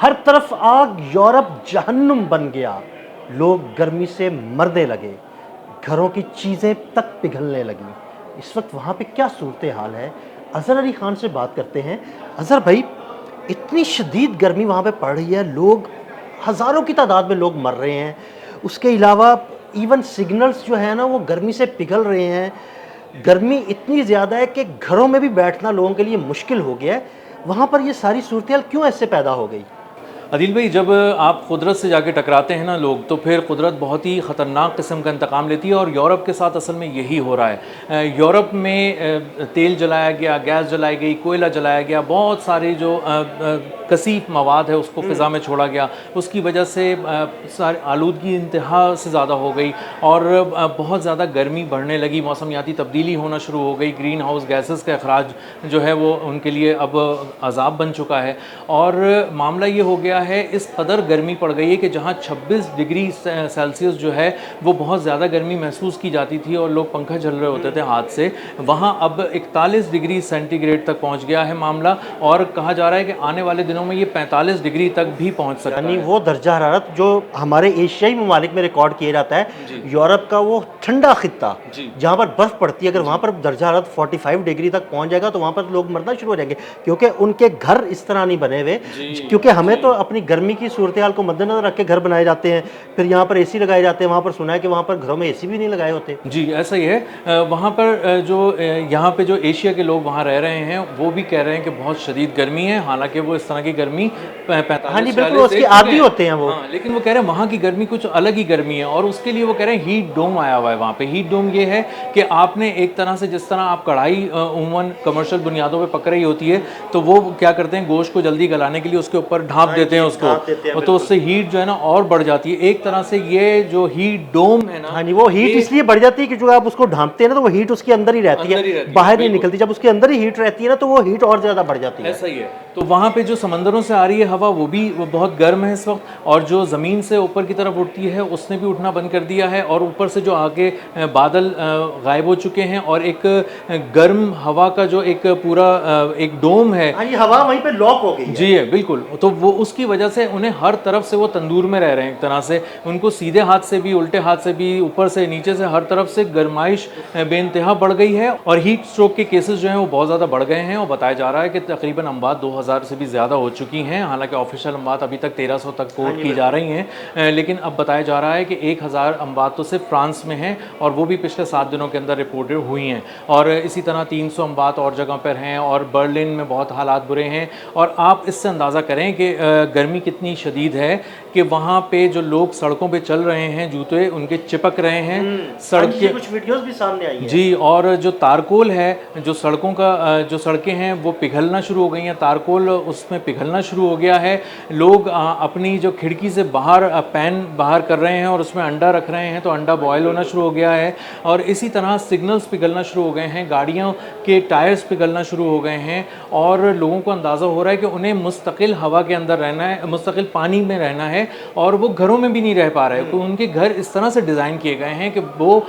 हर तरफ आग, यूरोप जहन्नुम बन गया, लोग गर्मी से मरने लगे, घरों की चीज़ें तक पिघलने लगीं। इस वक्त वहाँ पे क्या सूरत हाल है? अज़हर अली ख़ान से बात करते हैं। अज़हर भाई, इतनी शदीद गर्मी वहाँ पे पड़ रही है, लोग हज़ारों की तादाद में लोग मर रहे हैं। उसके अलावा इवन सिग्नल्स जो है ना वो गर्मी से पिघल रहे हैं। गर्मी इतनी ज़्यादा है कि घरों में भी बैठना लोगों के लिए मुश्किल हो गया है। वहाँ पर ये सारी सूरत हाल क्यों ऐसे पैदा हो गई? अदिल भाई, जब आप कुदरत से जाके टकराते हैं ना लोग, तो फिर कुदरत बहुत ही ख़तरनाक किस्म का इंतकाम लेती है। और यूरोप के साथ असल में यही हो रहा है। यूरोप में तेल जलाया गया, गैस जलाई गई, कोयला जलाया गया, बहुत सारे जो कसीफ मवाद है उसको फ़िज़ा में छोड़ा गया। उसकी वजह से सारी आलूदगी इंतहा से ज़्यादा हो गई और बहुत ज़्यादा गर्मी बढ़ने लगी, मौसमियाती तब्दीली होना शुरू हो गई। ग्रीन हाउस गैसेस का अखराज जो है वो उनके लिए अब अज़ाब बन चुका है। और मामला ये हो गया है, इस कदर गर्मी पड़ गई है कि जहाँ 26 डिग्री सेल्सियस जो है वो बहुत ज़्यादा गर्मी महसूस की जाती थी और लोग पंखा झल रहे होते थे हाथ से, वहाँ अब 41 डिग्री सेंटीग्रेड तक पहुँच गया है मामला। और कहा जा रहा है कि आने वाले दिनों में ये 45 डिग्री तक भी पहुँच सकता यानी है। वो दर्जा हरारत जो हमारे एशियाई ममालिक में रिकॉर्ड किया जाता है, जी यूरोप का वो ठंडा खित्ता जी जहाँ पर बर्फ़ पड़ती है, अगर वहाँ पर दर्जा हरारत 45 डिग्री तक पहुँच जाएगा तो वहाँ पर लोग मरना शुरू हो जाएंगे, क्योंकि उनके घर इस तरह नहीं बने हुए। जी क्योंकि हमें जी तो अपनी गर्मी की सूरत हाल को मद्देनजर रख के घर बनाए जाते हैं, फिर यहाँ पर एसी लगाए जाते हैं। वहाँ पर सुना है कि वहाँ पर घरों में एसी भी नहीं लगाए होते। जी, ऐसा ही है। वहाँ पर यहाँ पे जो एशिया के लोग वहाँ रह रहे हैं वो भी कह रहे हैं कि बहुत शदीद गर्मी है। हालांकि वो इस तरह की गर्मी हाँ 45 जी, बिल्कुल 46 उसके देख चुके आदी हैं। होते हैं वो। हाँ, लेकिन वो कह रहे हैं वहाँ की गर्मी कुछ अलग ही गर्मी है। और उसके लिए वो कह रहे हैं हीट डोम आया हुआ है वहाँ पे। हीट डोम ये है कि आपने एक तरह से, जिस तरह आप कढ़ाई उमूमन कमर्शियल बुनियादों पे पक रही होती है, तो वो क्या करते हैं, गोश्त को जल्दी गलाने के लिए उसके ऊपर ढाँप हाँ देते जी, हैं ढाँप देते हैं, उसको, तो उससे हीट जो है ना और बढ़ जाती है। एक तरह से ये जो हीट डोम है ना, हाँ जी, वो हीट ये इसलिए बढ़ जाती है कि जो आप उसको ढांपते हैं ना तो वो हीट उसके अंदर ही रहती अंदर ही है, रहती है, बाहर नहीं बिल्कुल। निकलती। जब उसके अंदर ही हीट रहती है ना तो वो हीट और ज़्यादा बढ़ जाती है। ऐसा ही है। तो वहाँ पे जो समंदरों से आ रही है हवा वो बहुत गर्म है इस वक्त, और जो ज़मीन से ऊपर की तरफ उठती है उसने भी उठना बंद कर दिया है। और ऊपर से जो आगे बादल गायब हो चुके हैं और एक गर्म हवा का जो एक पूरा एक डोम है। हाँ, ये हवा वहीं पे लॉक हो गई है। जी है, बिल्कुल। तो वो उसकी वजह से उन्हें हर तरफ से वो तंदूर में रह रहे हैं एक तरह से। उनको सीधे हाथ से भी, उल्टे हाथ से भी, ऊपर से नीचे से, हर तरफ से गर्माइश बेइंतहा बढ़ गई है। और हीट स्ट्रोक के केसेस जो हैं वो बहुत ज़्यादा बढ़ गए हैं और बताया जा रहा है कि तकरीबन अमवात 2000 से भी ज़्यादा हो चुकी हैं। हालांकि ऑफिशियल अमवात अभी तक 1300 तक कोट की जा रही हैं, लेकिन अब बताया जा रहा है कि 1000 अमवात तो सिर्फ फ्रांस में हैं और वो भी पिछले 7 दिनों के अंदर रिपोर्टेड हुई हैं। और इसी तरह 300 अमवात और जगह पर हैं और बर्लिन में बहुत हालात बुरे हैं। और आप इससे अंदाज़ा करें कि गर्मी कितनी शदीद है कि वहाँ पे जो लोग सड़कों पे चल रहे हैं, जूते उनके चिपक रहे हैं सड़क के। कुछ वीडियोस भी सामने आई हैं। जी, और जो तारकोल है, जो सड़कों का जो सड़कें हैं वो पिघलना शुरू हो गई हैं, तारकोल उसमें पिघलना शुरू हो गया है। लोग अपनी जो खिड़की से बाहर पैन बाहर कर रहे हैं और उसमें अंडा रख रहे हैं, तो अंडा बॉयल होना शुरू हो गया है। और इसी तरह सिग्नल्स पिघलना शुरू हो गए हैं, गाड़ियों के टायर्स पिघलना शुरू हो गए हैं। और लोगों को अंदाज़ा हो रहा है कि उन्हें मुस्तकिल हवा के अंदर रहना है, मुस्तकिल पानी में रहना है, और वो घरों में भी नहीं रह पा रहे हैं। तो उनके घर इस तरह से डिज़ाइन किए गए हैं कि वो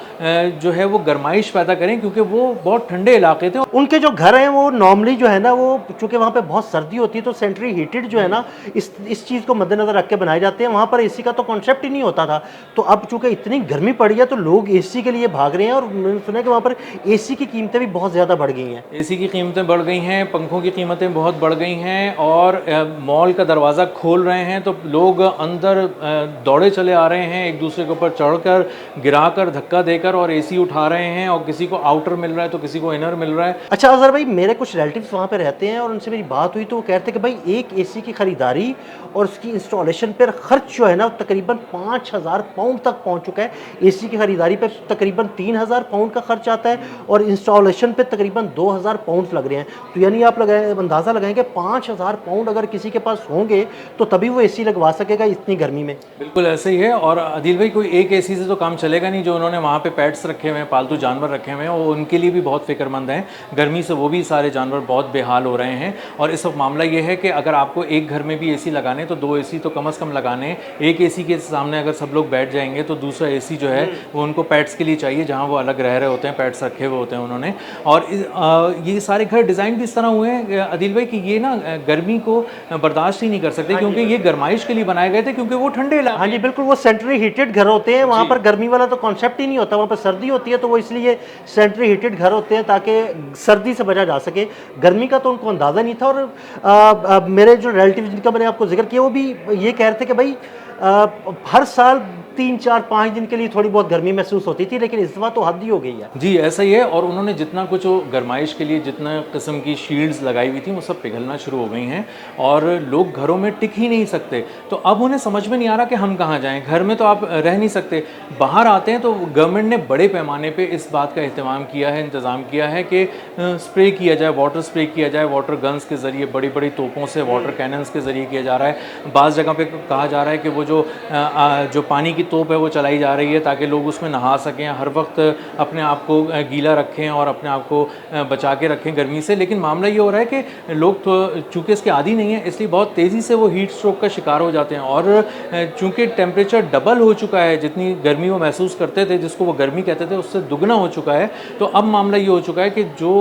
जो है वो गर्माइश पैदा करें, क्योंकि वो बहुत ठंडे इलाके थे। उनके जो घर हैं वो नॉर्मली जो है ना, वो चूंकि वहाँ पे बहुत सर्दी होती है तो सेंट्री हीटेड जो है ना, इस चीज़ को मद्देनजर रख के बनाए जाते हैं। वहाँ पर एसी का तो कॉन्सेप्ट ही नहीं होता था। तो अब चूंकि इतनी गर्मी पड़ी है तो लोग एसी के लिए भाग रहे हैं, और मैंने सुना है कि वहाँ पर एसी की कीमतें भी बहुत ज़्यादा बढ़ गई हैं। एसी की कीमतें बढ़ गई हैं, पंखों की कीमतें बहुत बढ़ गई हैं, और मॉल का दरवाज़ा खोल रहे हैं तो लोग अंदर दौड़े चले आ रहे हैं, एक दूसरे के ऊपर चढ़कर, गिराकर, धक्का देकर, और एसी उठा रहे हैं। और किसी को आउटर मिल रहा है तो किसी को इनर मिल रहा है। अच्छा अज़हर भाई, मेरे कुछ रिलेटिव्स वहाँ पे रहते हैं और उनसे मेरी बात हुई तो वो कहते हैं कि भाई एक एसी की ख़रीदारी और उसकी इंस्टॉलेशन पर ख़र्च जो है ना तकरीबन 5000 पाउंड तक पहुँच चुका है। एसी की ख़रीदारी पर तकरीबन 3000 पाउंड का खर्च आता है और इंस्टॉलेशन पे तकरीबन 2000 पाउंड लग रहे हैं। तो यानी आप अंदाज़ा लगाएं कि 5000 पाउंड अगर किसी के पास होंगे तो तभी वो एसी लगवा सकेगा इतनी गर्मी में। बिल्कुल ऐसे ही है। और आदिल भाई, कोई एक एसी से तो काम चलेगा नहीं। जो उन्होंने वहाँ पे पेट्स रखे हुए हैं, पालतू जानवर रखे हुए हैं, वो उनके लिए भी बहुत फिक्रमंद हैं। गर्मी से वो भी सारे जानवर बहुत बेहाल हो रहे हैं। और इस वक्त मामला ये है कि अगर आपको एक घर में भी एसी लगाने तो 2 एसी तो कम से कम लगाने। एक एसी के सामने अगर सब लोग बैठ जाएंगे तो दूसरा एसी जो है वो उनको उनको पेट्स के लिए चाहिए, जहाँ वो अलग रह रहे होते हैं, पेट्स रखे हुए होते हैं उन्होंने। और ये सारे घर डिज़ाइन भी इस तरह हुए हैं आदिल भाई कि ये ना गर्मी को बर्दाश्त ही नहीं कर सकते, क्योंकि ये गर्माइश के लिए बनाए गए थे, क्योंकि वो ठंडे इलाके हाँ जी बिल्कुल, वो सेंट्रली हीटेड घर होते हैं, वहाँ पर गर्मी वाला तो कॉन्सेप्ट ही नहीं होता, वहाँ पर सर्दी होती है, तो वो इसलिए सेंट्रली हीटेड घर होते हैं ताकि सर्दी से बचा जा सके। गर्मी का तो उनको अंदाज़ा नहीं था। और मेरे जो रिलेटिव जिनका मैंने आपको जिक्र किया वो भी ये कह रहे थे कि भाई हर साल 3 4 5 दिन के लिए थोड़ी बहुत गर्मी महसूस होती थी, लेकिन इस दफ़ा तो हद ही हो गई है। जी ऐसा ही है। और उन्होंने जितना कुछ वो गर्माइश के लिए जितना किस्म की शील्ड्स लगाई हुई थी वो सब पिघलना शुरू हो गई हैं और लोग घरों में टिक ही नहीं सकते। तो अब उन्हें समझ में नहीं आ रहा कि हम कहाँ जाएं, घर में तो आप रह नहीं सकते। बाहर आते हैं तो गवर्नमेंट ने बड़े पैमाने पे इस बात का अहतमाम किया है, इंतज़ाम किया है कि स्प्रे किया जाए, वाटर स्प्रे किया जाए, वाटर गन्स के ज़रिए, बड़ी बड़ी तोपों से, वाटर कैनन्स के ज़रिए किया जा रहा है। बाज़ जगह पे कहा जा रहा है कि वो जो पानी की तोप है वो चलाई जा रही है ताकि लोग उसमें नहा सकें, हर वक्त अपने आप को गीला रखें और अपने आप को बचा के रखें गर्मी से। लेकिन मामला ये हो रहा है कि लोग तो चूँकि इसके आदी नहीं है, इसलिए बहुत तेज़ी से वो हीट स्ट्रोक का शिकार हो जाते हैं। और चूँकि टेम्परेचर डबल हो चुका है, जितनी गर्मी वो महसूस करते थे, जिसको वो गर्मी कहते थे, उससे दुगना हो चुका है। तो अब मामला ये हो चुका है कि जो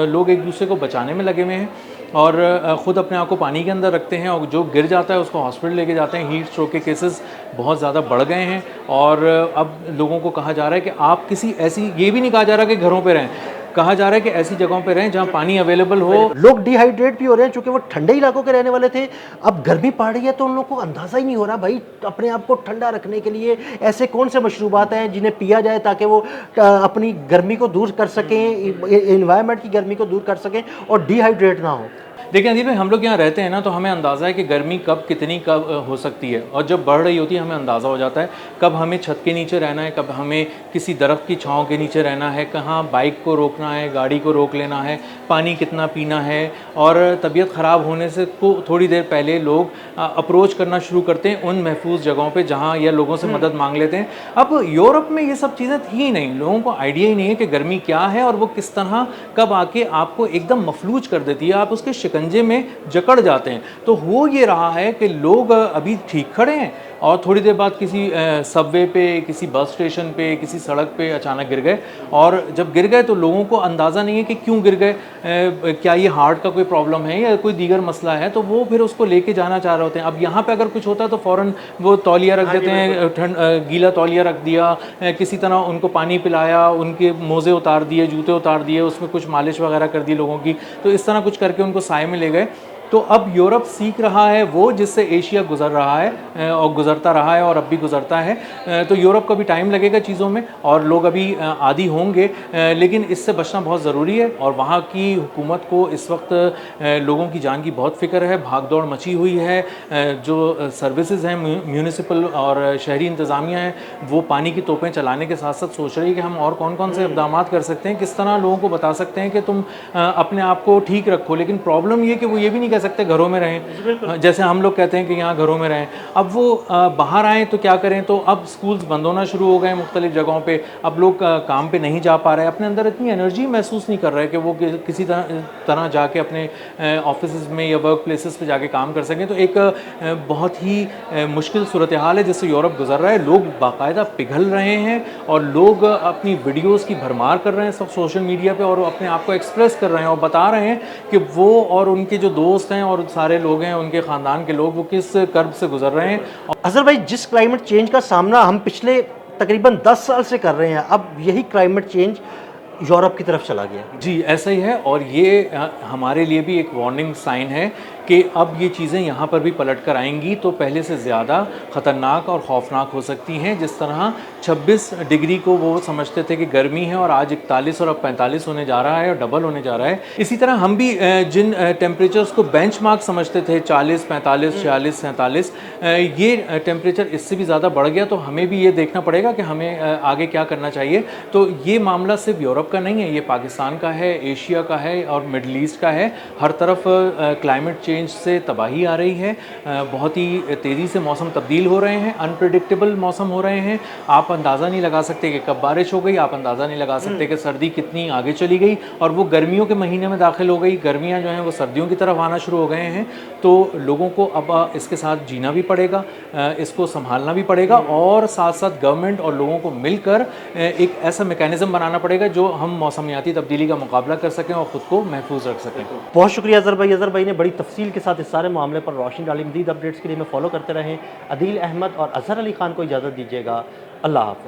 लोग एक दूसरे को बचाने में लगे हुए हैं और ख़ुद अपने आप को पानी के अंदर रखते हैं, और जो गिर जाता है उसको हॉस्पिटल लेके जाते हैं। हीट स्ट्रोक के केसेस बहुत ज़्यादा बढ़ गए हैं और अब लोगों को कहा जा रहा है कि आप किसी ऐसी, ये भी नहीं कहा जा रहा कि घरों पे रहें, कहा जा रहा है कि ऐसी जगहों पे रहें जहाँ पानी अवेलेबल हो। लोग डिहाइड्रेट भी हो रहे हैं क्योंकि वो ठंडे इलाकों के रहने वाले थे, अब गर्मी पड़ रही है तो उन लोगों को अंदाज़ा ही नहीं हो रहा भाई अपने आप को ठंडा रखने के लिए ऐसे कौन से मशरूबात हैं जिन्हें पिया जाए ताकि वो अपनी गर्मी को दूर कर सकें, इन्वायरमेंट की गर्मी को दूर कर सकें और डिहाइड्रेट ना हो। देखिए अजीब भाई, हम लोग यहाँ रहते हैं ना, तो हमें अंदाज़ा है कि गर्मी कब कितनी कब हो सकती है, और जब बढ़ रही होती है हमें अंदाज़ा हो जाता है कब हमें छत के नीचे रहना है, कब हमें किसी दरख्त की छांव के नीचे रहना है, कहाँ बाइक को रोकना है, गाड़ी को रोक लेना है, पानी कितना पीना है। और तबीयत ख़राब होने से को थोड़ी देर पहले लोग अप्रोच करना शुरू करते हैं उन महफूज जगहों पर जहाँ या लोगों से मदद मांग लेते हैं। अब यूरोप में ये सब चीज़ें थी नहीं, लोगों को आइडिया ही नहीं है कि गर्मी क्या है और वो किस तरह कब आके आपको एकदम मफलूज कर देती है, आप उसके शिकंजे में जकड़ जाते हैं। तो हो ये रहा है कि लोग अभी ठीक खड़े हैं और थोड़ी देर बाद किसी सबवे पे, किसी बस स्टेशन पे, किसी सड़क पे अचानक गिर गए। और जब गिर गए तो लोगों को अंदाज़ा नहीं है कि क्यों गिर गए, क्या ये हार्ट का कोई प्रॉब्लम है या कोई दीगर मसला है, तो वो फिर उसको लेके जाना चाह रहे होते हैं। अब यहाँ पे अगर कुछ होता है तो फ़ौरन वो तौलिया रख देते हैं, गीला तौलिया रख दिया, किसी तरह उनको पानी पिलाया, उनके मोज़े उतार दिए, जूते उतार दिए, उसमें कुछ मालिश वगैरह कर दी लोगों की, तो इस तरह कुछ करके उनको साए में ले गए। तो अब यूरोप सीख रहा है वो जिससे एशिया गुजर रहा है और गुजरता रहा है और अब भी गुजरता है। तो यूरोप को भी टाइम लगेगा चीज़ों में और लोग अभी आदी होंगे, लेकिन इससे बचना बहुत ज़रूरी है। और वहाँ की हुकूमत को इस वक्त लोगों की जान की बहुत फ़िक्र है, भागदौड़ मची हुई है। जो सर्विसेज हैं म्यूनिसिपल और शहरी इंतज़ामिया हैं, वो पानी की तोपें चलाने के साथ साथ सोच रही है कि हम और कौन कौन से इक़दाम कर सकते हैं, किस तरह लोगों को बता सकते हैं कि तुम अपने आप को ठीक रखो। लेकिन प्रॉब्लम ये कि वो ये भी नहीं कह सकते घरों में रहें, जैसे हम लोग कहते हैं कि यहाँ घरों में रहें। अब वो बाहर आएँ तो क्या करें, तो अब स्कूल्स बंद होना शुरू हो गए मुख्तलिफ जगहों पे, अब लोग काम पे नहीं जा पा रहे हैं, अपने अंदर इतनी एनर्जी महसूस नहीं कर रहे कि वो किसी तरह जाके अपने ऑफिस में या वर्क प्लेसेस पे जाके काम कर सकें। तो एक बहुत ही मुश्किल सूरत हाल है जिससे यूरोप गुजर रहा है। लोग बाकायदा पिघल रहे हैं और लोग अपनी वीडियोज़ की भरमार कर रहे हैं सब सोशल मीडिया पर, और अपने आप को एक्सप्रेस कर रहे हैं और बता रहे हैं कि वो और उनके जो दोस्त हैं और सारे लोग हैं, उनके ख़ानदान के लोग, वो किस कर्ब से गुजर रहे हैं। अज़हर भाई, जिस क्लाइमेट चेंज का सामना हम पिछले तकरीबन 10 साल से कर रहे हैं, अब यही क्लाइमेट चेंज यूरोप की तरफ चला गया। जी ऐसा ही है, और ये हमारे लिए भी एक वार्निंग साइन है कि अब ये चीज़ें यहाँ पर भी पलट कर आएंगी तो पहले से ज़्यादा ख़तरनाक और ख़ौफनाक हो सकती हैं। जिस तरह 26 डिग्री को वो समझते थे कि गर्मी है और आज 41 और अब 45 होने जा रहा है और डबल होने जा रहा है। इसी तरह हम भी जिन टेम्परेचर्स को बेंचमार्क समझते थे 40, 45, 46, 47, ये टेम्परेचर इससे भी ज़्यादा बढ़ गया। तो हमें भी ये देखना पड़ेगा कि हमें आगे क्या करना चाहिए। तो ये मामला सिर्फ यूरोप का नहीं है, ये पाकिस्तान का है, एशिया का है और मिडल ईस्ट का है। हर तरफ क्लाइमेट चेंज चेंज से तबाही आ रही है, बहुत ही तेज़ी से मौसम तब्दील हो रहे हैं, अनप्रिडिक्टेबल मौसम हो रहे हैं। आप अंदाज़ा नहीं लगा सकते कि कब बारिश हो गई, आप अंदाज़ा नहीं लगा सकते कि सर्दी कितनी आगे चली गई और वो गर्मियों के महीने में दाखिल हो गई। गर्मियाँ जो हैं वो सर्दियों की तरफ आना शुरू हो गए हैं। तो लोगों को अब इसके साथ जीना भी पड़ेगा, इसको संभालना भी पड़ेगा और साथ साथ गवर्नमेंट और लोगों को मिलकर एक ऐसा मैकेनिज़्म बनाना पड़ेगा जो हम मौसमियाती तब्दीली का मुकाबला कर सकें और ख़ुद को महफूज रख सकें। बहुत शुक्रिया अज़हर भाई। अज़हर भाई ने बड़ी तफसील के साथ इस सारे मामले पर रोशनी डाली। मज़ीद अपडेट्स के लिए हमें फॉलो करते रहें। अदील अहमद और अज़हर अली ख़ान को इजाज़त दीजिएगा। अल्लाह हाफ़िज़।